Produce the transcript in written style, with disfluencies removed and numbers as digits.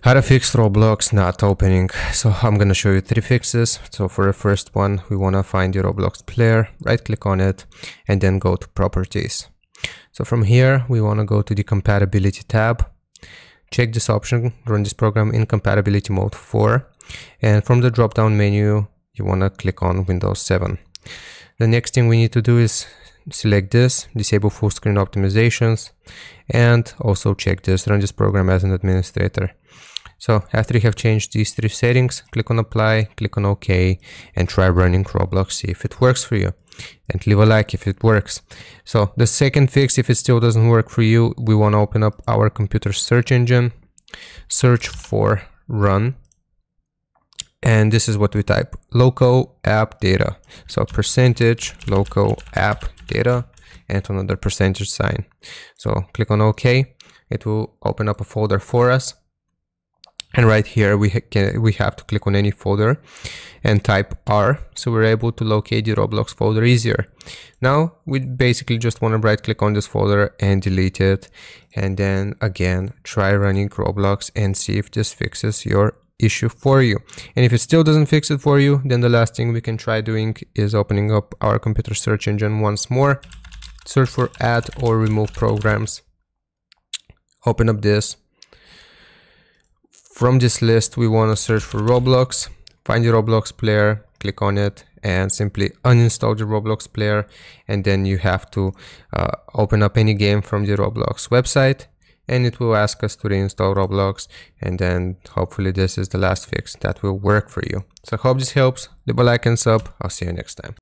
How to fix Roblox not opening. So I'm gonna show you 3 fixes. So for the first one, we wanna find the Roblox player, right click on it, and then go to properties. So from here, we wanna go to the compatibility tab, check this option, run this program in compatibility mode 4. And from the drop down menu, you wanna click on Windows 7. The next thing we need to do is select this, disable full screen optimizations, and also check this, run this program as an administrator. So after you have changed these 3 settings, click on apply, click on OK, and try running Roblox, see if it works for you, and leave a like if it works. So the second fix, if it still doesn't work for you, we want to open up our computer search engine, search for run, and this is what we type: local app data. So percentage local app data and another percentage sign. So click on OK, it will open up a folder for us. And right here we have to click on any folder and type R, so we're able to locate the Roblox folder easier. Now we basically just want to right click on this folder and delete it, and then again try running Roblox and see if this fixes your issue for you. And if it still doesn't fix it for you, then the last thing we can try doing is opening up our computer search engine once more, search for add or remove programs, open up this. From this list, we want to search for Roblox, find the Roblox player, click on it, and simply uninstall the Roblox player. And then you have to open up any game from the Roblox website, and it will ask us to reinstall Roblox. And then hopefully this is the last fix that will work for you. So I hope this helps. Leave a like and sub. I'll see you next time.